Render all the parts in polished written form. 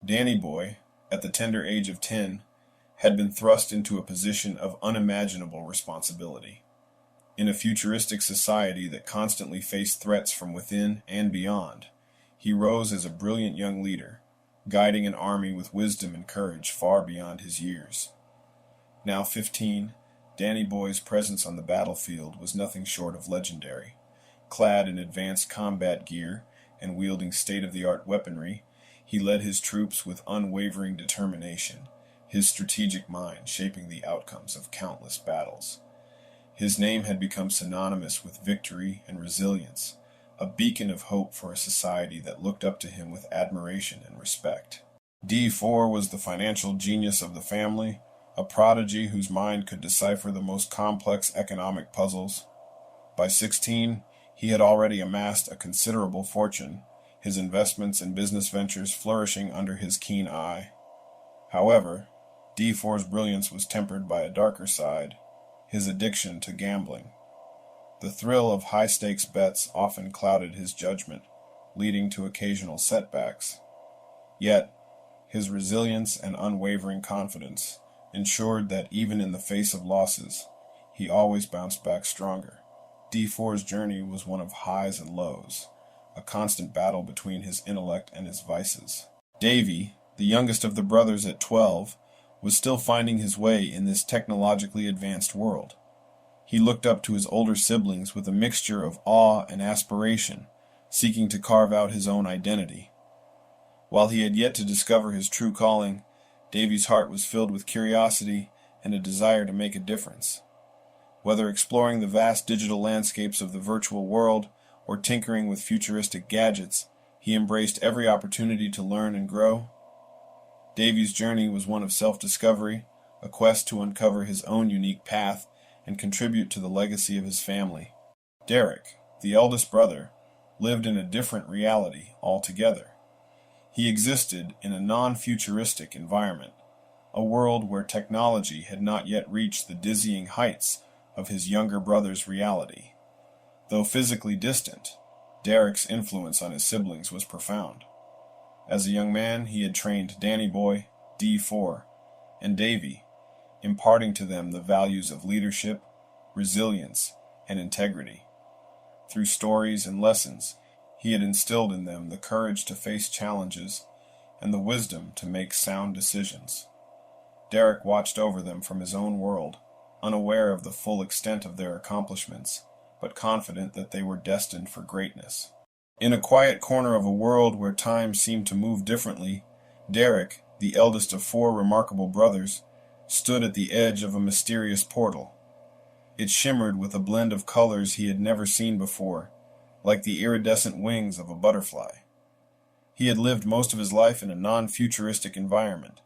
Danny Boy, at the tender age of 10, had been thrust into a position of unimaginable responsibility. In a futuristic society that constantly faced threats from within and beyond, he rose as a brilliant young leader, guiding an army with wisdom and courage far beyond his years. Now 15, Danny Boy's presence on the battlefield was nothing short of legendary. Clad in advanced combat gear and wielding state-of-the-art weaponry, he led his troops with unwavering determination, his strategic mind shaping the outcomes of countless battles. His name had become synonymous with victory and resilience, a beacon of hope for a society that looked up to him with admiration and respect. D4 was the financial genius of the family, a prodigy whose mind could decipher the most complex economic puzzles. By 16, he had already amassed a considerable fortune, his investments and business ventures flourishing under his keen eye. However, D4's brilliance was tempered by a darker side, his addiction to gambling. The thrill of high-stakes bets often clouded his judgment, leading to occasional setbacks. Yet, his resilience and unwavering confidence ensured that even in the face of losses, he always bounced back stronger. D4's journey was one of highs and lows, a constant battle between his intellect and his vices. Davy, the youngest of the brothers at 12, was still finding his way in this technologically advanced world. He looked up to his older siblings with a mixture of awe and aspiration, seeking to carve out his own identity. While he had yet to discover his true calling, Davy's heart was filled with curiosity and a desire to make a difference. Whether exploring the vast digital landscapes of the virtual world or tinkering with futuristic gadgets, he embraced every opportunity to learn and grow. Davy's journey was one of self-discovery, a quest to uncover his own unique path and contribute to the legacy of his family. Derek, the eldest brother, lived in a different reality altogether. He existed in a non-futuristic environment, a world where technology had not yet reached the dizzying heights of his younger brother's reality. Though physically distant, Derek's influence on his siblings was profound. As a young man, he had trained Danny Boy, D4, and Davy, imparting to them the values of leadership, resilience, and integrity. Through stories and lessons, he had instilled in them the courage to face challenges and the wisdom to make sound decisions. Derek watched over them from his own world, unaware of the full extent of their accomplishments, but confident that they were destined for greatness. In a quiet corner of a world where time seemed to move differently, Derek, the eldest of 4 remarkable brothers, stood at the edge of a mysterious portal. It shimmered with a blend of colors he had never seen before, like the iridescent wings of a butterfly. He had lived most of his life in a non-futuristic environment,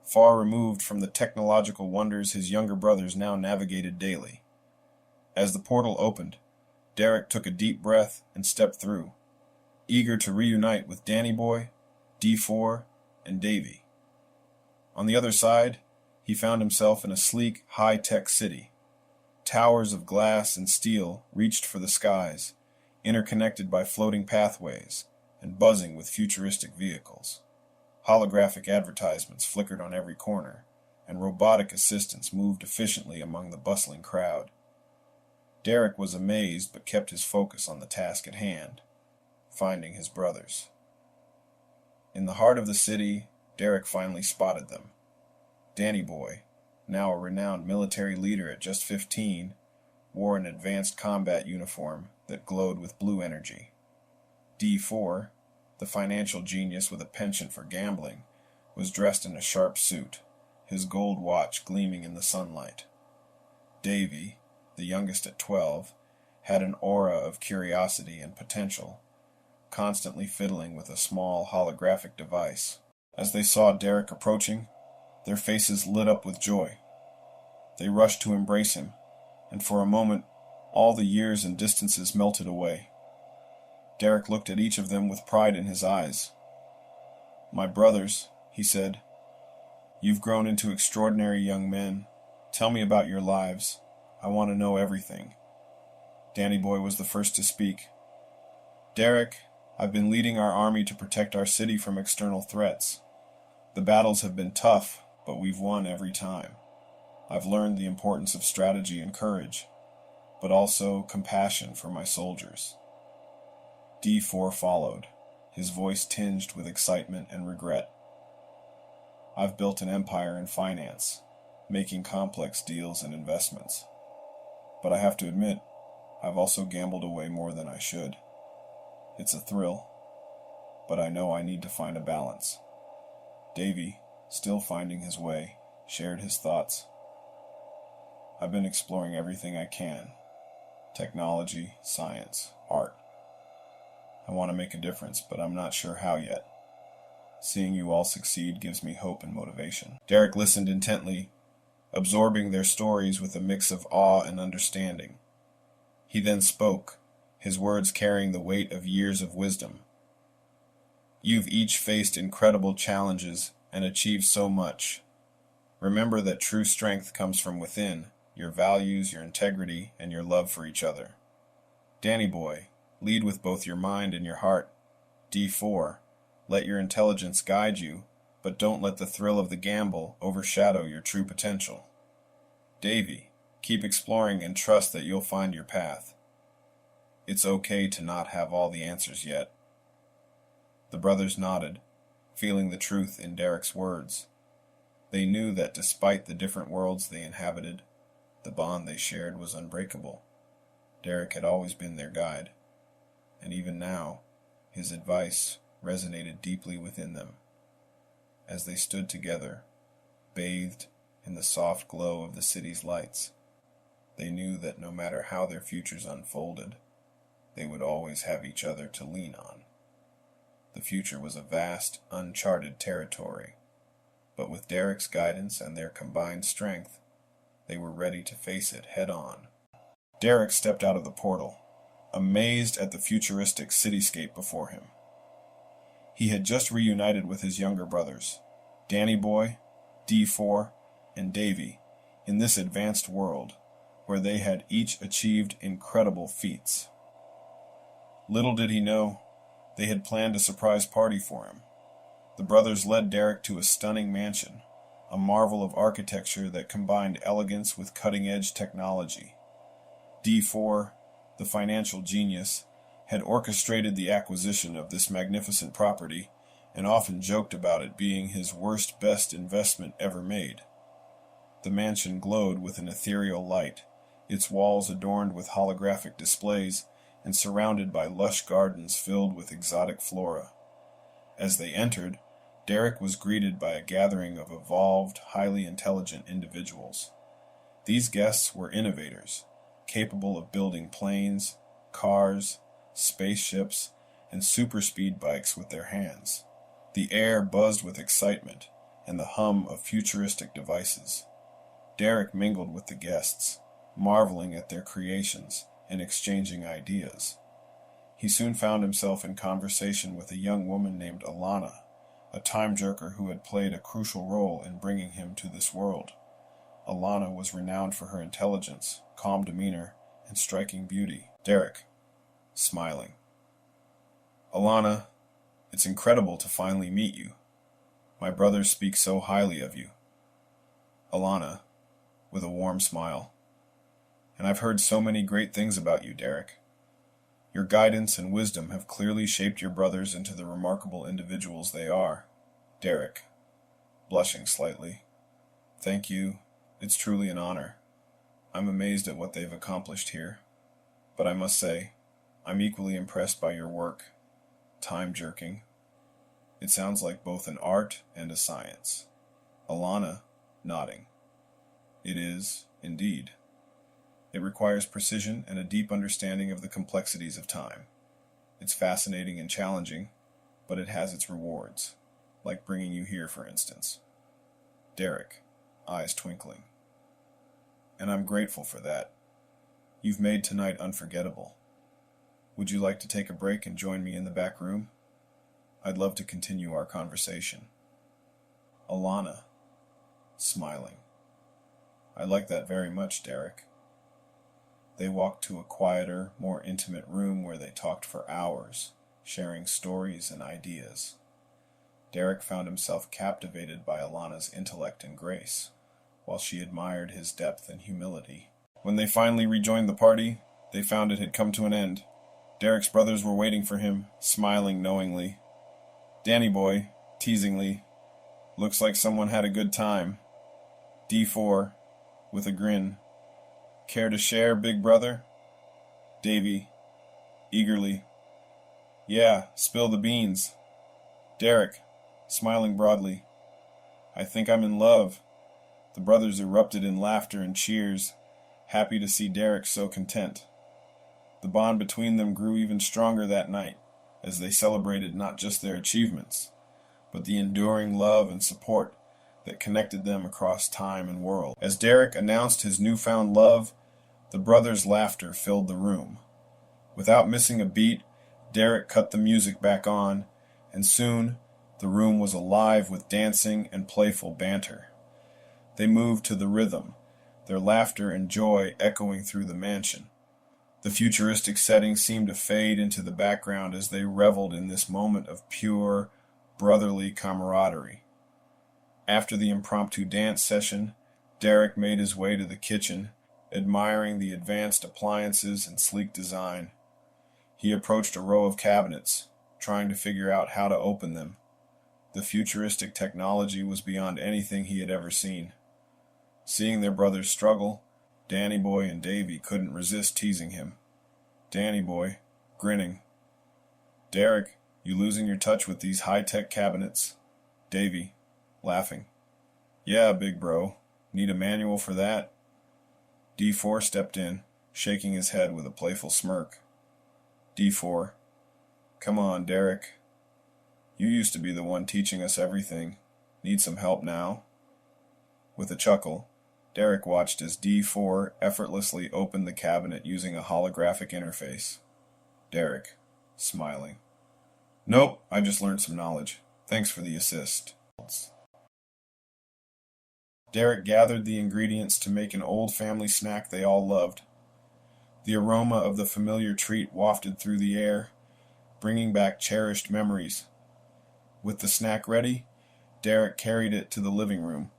far removed from the technological wonders his younger brothers now navigated daily. As the portal opened, Derek took a deep breath and stepped through, eager to reunite with Danny Boy, D4, and Davy. On the other side, he found himself in a sleek, high-tech city. Towers of glass and steel reached for the skies, interconnected by floating pathways and buzzing with futuristic vehicles. Holographic advertisements flickered on every corner, and robotic assistants moved efficiently among the bustling crowd. Derek was amazed but kept his focus on the task at hand, finding his brothers. In the heart of the city, Derek finally spotted them. Danny Boy, now a renowned military leader at just 15, wore an advanced combat uniform that glowed with blue energy. D4, the financial genius with a penchant for gambling, was dressed in a sharp suit, his gold watch gleaming in the sunlight. Davy, the youngest at 12, had an aura of curiosity and potential, constantly fiddling with a small holographic device. As they saw Derek approaching, their faces lit up with joy. They rushed to embrace him, and for a moment, all the years and distances melted away. Derek looked at each of them with pride in his eyes. "My brothers," he said, "you've grown into extraordinary young men. Tell me about your lives. I want to know everything." Danny Boy was the first to speak. "Derek, I've been leading our army to protect our city from external threats. The battles have been tough, but we've won every time. I've learned the importance of strategy and courage, but also compassion for my soldiers. D4 followed, his voice tinged with excitement and regret. I've built an empire in finance, making complex deals and investments. But I have to admit, I've also gambled away more than I should. It's a thrill, but I know I need to find a balance. Davy, still finding his way, shared his thoughts. I've been exploring everything I can. Technology, science, art. I want to make a difference, but I'm not sure how yet. Seeing you all succeed gives me hope and motivation. Derek listened intently, absorbing their stories with a mix of awe and understanding. He then spoke, his words carrying the weight of years of wisdom. You've each faced incredible challenges and achieved so much. Remember that true strength comes from within, your values, your integrity, and your love for each other. Danny boy, lead with both your mind and your heart. D4, let your intelligence guide you, but don't let the thrill of the gamble overshadow your true potential. Davy, keep exploring and trust that you'll find your path. It's okay to not have all the answers yet. The brothers nodded, feeling the truth in Derek's words. They knew that despite the different worlds they inhabited, the bond they shared was unbreakable. Derek had always been their guide, and even now, his advice resonated deeply within them. As they stood together, bathed in the soft glow of the city's lights, they knew that no matter how their futures unfolded, they would always have each other to lean on. The future was a vast, uncharted territory, but with Derek's guidance and their combined strength, they were ready to face it head-on. Derek stepped out of the portal, amazed at the futuristic cityscape before him. He had just reunited with his younger brothers, Danny Boy, D4, and Davy, in this advanced world, where they had each achieved incredible feats. Little did he know, they had planned a surprise party for him. The brothers led Derek to a stunning mansion, a marvel of architecture that combined elegance with cutting-edge technology. D4, the financial genius, had orchestrated the acquisition of this magnificent property and often joked about it being his best investment ever made. The mansion glowed with an ethereal light, its walls adorned with holographic displays and surrounded by lush gardens filled with exotic flora. As they entered, Derek was greeted by a gathering of evolved, highly intelligent individuals. These guests were innovators, capable of building planes, cars, spaceships, and super-speed bikes with their hands. The air buzzed with excitement and the hum of futuristic devices. Derek mingled with the guests, marveling at their creations and exchanging ideas. He soon found himself in conversation with a young woman named Alana, a time-jerker who had played a crucial role in bringing him to this world. Alana was renowned for her intelligence, calm demeanor, and striking beauty. Derek, smiling. Alana, it's incredible to finally meet you. My brothers speak so highly of you. Alana, with a warm smile. And I've heard so many great things about you, Derek. Your guidance and wisdom have clearly shaped your brothers into the remarkable individuals they are. Derek, blushing slightly. Thank you. It's truly an honor. I'm amazed at what they've accomplished here. But I must say, I'm equally impressed by your work. Time jerking. It sounds like both an art and a science. Alana, nodding. It is, indeed. It requires precision and a deep understanding of the complexities of time. It's fascinating and challenging, but it has its rewards, like bringing you here, for instance. Derek, eyes twinkling. And I'm grateful for that. You've made tonight unforgettable. Would you like to take a break and join me in the back room? I'd love to continue our conversation. Alana, smiling. I like that very much, Derek. They walked to a quieter, more intimate room where they talked for hours, sharing stories and ideas. Derek found himself captivated by Alana's intellect and grace, while she admired his depth and humility. When they finally rejoined the party, they found it had come to an end. Derek's brothers were waiting for him, smiling knowingly. "Danny boy," teasingly, "looks like someone had a good time." D4, with a grin, "Care to share, big brother?" Davy, eagerly, "Yeah, spill the beans." Derek, smiling broadly, "I think I'm in love." The brothers erupted in laughter and cheers, happy to see Derek so content. The bond between them grew even stronger that night, as they celebrated not just their achievements, but the enduring love and support that connected them across time and world. As Derek announced his newfound love, the brothers' laughter filled the room. Without missing a beat, Derek cut the music back on, and soon the room was alive with dancing and playful banter. They moved to the rhythm, their laughter and joy echoing through the mansion. The futuristic setting seemed to fade into the background as they reveled in this moment of pure, brotherly camaraderie. After the impromptu dance session, Derek made his way to the kitchen, admiring the advanced appliances and sleek design. He approached a row of cabinets, trying to figure out how to open them. The futuristic technology was beyond anything he had ever seen. Seeing their brothers struggle, Danny boy and Davy couldn't resist teasing him. Danny boy, grinning, "Derek, you losing your touch with these high-tech cabinets?" Davy, laughing, "Yeah, big bro. Need a manual for that?" D4 stepped in, shaking his head with a playful smirk. D4, "Come on, Derek. You used to be the one teaching us everything. Need some help now?" With a chuckle, Derek watched as D4 effortlessly opened the cabinet using a holographic interface. Derek, smiling, "Nope, I just learned some knowledge. Thanks for the assist." Derek gathered the ingredients to make an old family snack they all loved. The aroma of the familiar treat wafted through the air, bringing back cherished memories. With the snack ready, Derek carried it to the living room,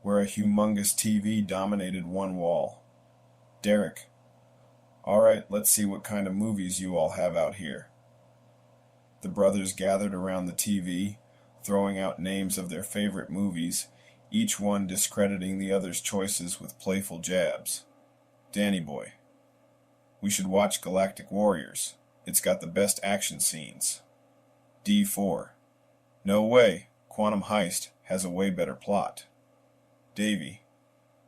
where a humongous TV dominated one wall. Derek, "All right, let's see what kind of movies you all have out here." The brothers gathered around the TV, throwing out names of their favorite movies, each one discrediting the other's choices with playful jabs. Danny boy, "We should watch Galactic Warriors. It's got the best action scenes." D4, "No way. Quantum Heist has a way better plot." Davy,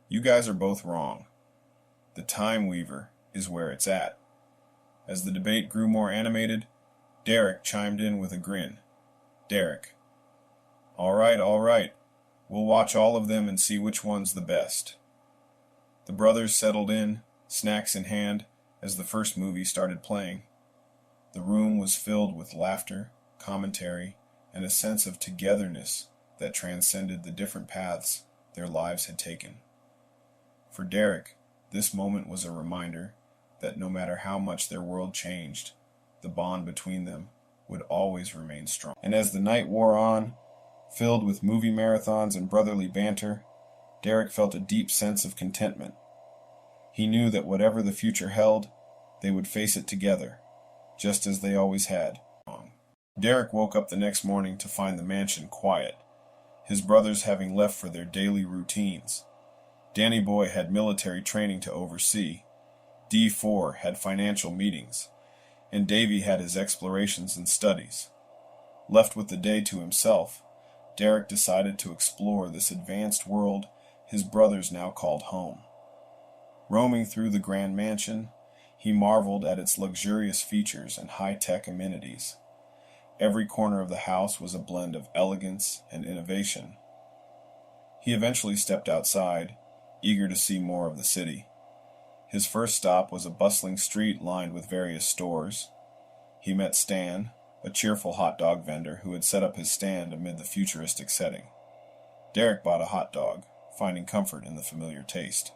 "You guys are both wrong. The Time Weaver is where it's at." As the debate grew more animated, Derek chimed in with a grin. Derek, all right. We'll watch all of them and see which one's the best." The brothers settled in, snacks in hand, as the first movie started playing. The room was filled with laughter, commentary, and a sense of togetherness that transcended the different paths their lives had taken. For Derek, this moment was a reminder that no matter how much their world changed, the bond between them would always remain strong. And as the night wore on, filled with movie marathons and brotherly banter, Derek felt a deep sense of contentment. He knew that whatever the future held, they would face it together, just as they always had. Derek woke up the next morning to find the mansion quiet, his brothers having left for their daily routines. Danny boy had military training to oversee, D4 had financial meetings, and Davy had his explorations and studies. Left with the day to himself, Derek decided to explore this advanced world his brothers now called home. Roaming through the grand mansion, he marveled at its luxurious features and high-tech amenities. Every corner of the house was a blend of elegance and innovation. He eventually stepped outside, eager to see more of the city. His first stop was a bustling street lined with various stores. He met Stan, a cheerful hot dog vendor who had set up his stand amid the futuristic setting. Derek bought a hot dog, finding comfort in the familiar taste.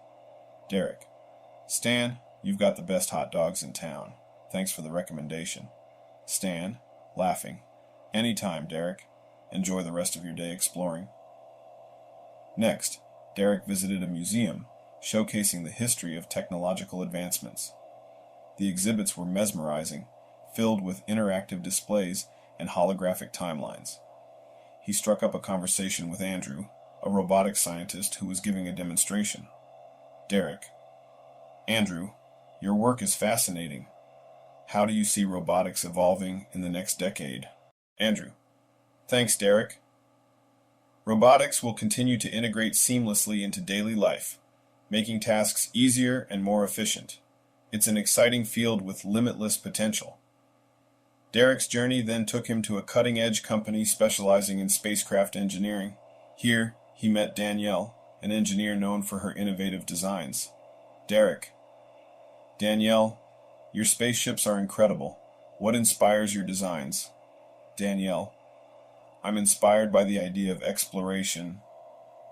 Derek, Stan, you've got the best hot dogs in town. Thanks for the recommendation. Stan, laughing, anytime, Derek. Enjoy the rest of your day exploring. Next, Derek visited a museum showcasing the history of technological advancements. The exhibits were mesmerizing, filled with interactive displays and holographic timelines. He struck up a conversation with Andrew, a robotics scientist who was giving a demonstration. Derek: Andrew, your work is fascinating. How do you see robotics evolving in the next decade? Andrew: Thanks, Derek. Robotics will continue to integrate seamlessly into daily life, making tasks easier and more efficient. It's an exciting field with limitless potential. Derek's journey then took him to a cutting-edge company specializing in spacecraft engineering. Here, he met Danielle, an engineer known for her innovative designs. Derek: Danielle, your spaceships are incredible. What inspires your designs? Danielle: I'm inspired by the idea of exploration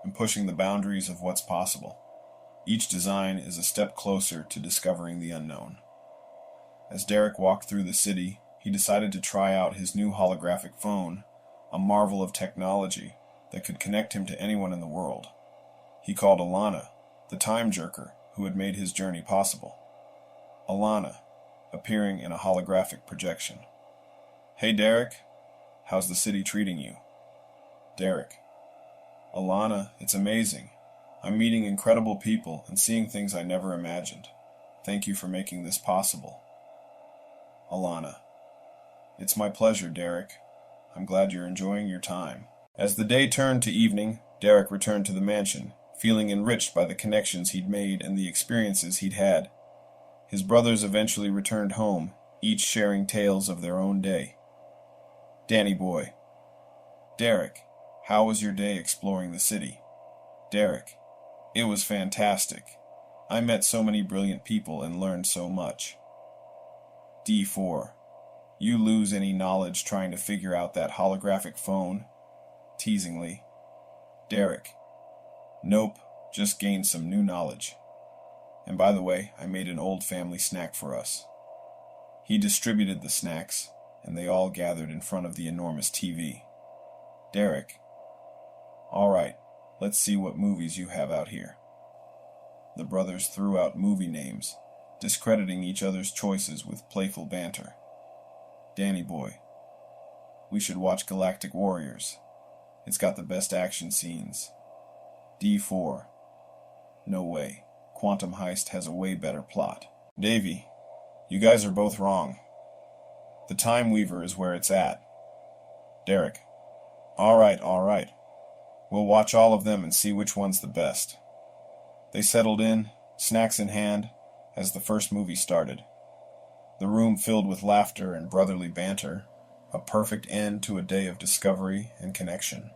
and pushing the boundaries of what's possible. Each design is a step closer to discovering the unknown. As Derek walked through the city, he decided to try out his new holographic phone, a marvel of technology that could connect him to anyone in the world. He called Alana, the time jerker who had made his journey possible. Alana, appearing in a holographic projection. Hey Derek, how's the city treating you? Derek: Alana, it's amazing. I'm meeting incredible people and seeing things I never imagined. Thank you for making this possible. Alana: It's my pleasure, Derek. I'm glad you're enjoying your time. As the day turned to evening, Derek returned to the mansion, feeling enriched by the connections he'd made and the experiences he'd had. His brothers eventually returned home, each sharing tales of their own day. Danny Boy: Derek, how was your day exploring the city? Derek: It was fantastic. I met so many brilliant people and learned so much. D4: You lose any knowledge trying to figure out that holographic phone? Teasingly. Derek: Nope, just gained some new knowledge. And by the way, I made an old family snack for us. He distributed the snacks, and they all gathered in front of the enormous TV. Derek: All right, let's see what movies you have out here. The brothers threw out movie names, discrediting each other's choices with playful banter. Danny Boy: We should watch Galactic Warriors. It's got the best action scenes. D4: No way. Quantum Heist has a way better plot. Davy: You guys are both wrong. The Time Weaver is where it's at. Derek: All right. We'll watch all of them and see which one's the best. They settled in, snacks in hand, as the first movie started. The room filled with laughter and brotherly banter, a perfect end to a day of discovery and connection.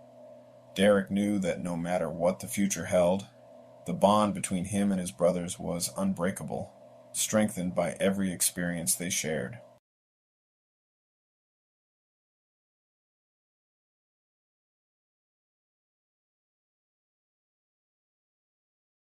Derek knew that no matter what the future held, the bond between him and his brothers was unbreakable, strengthened by every experience they shared.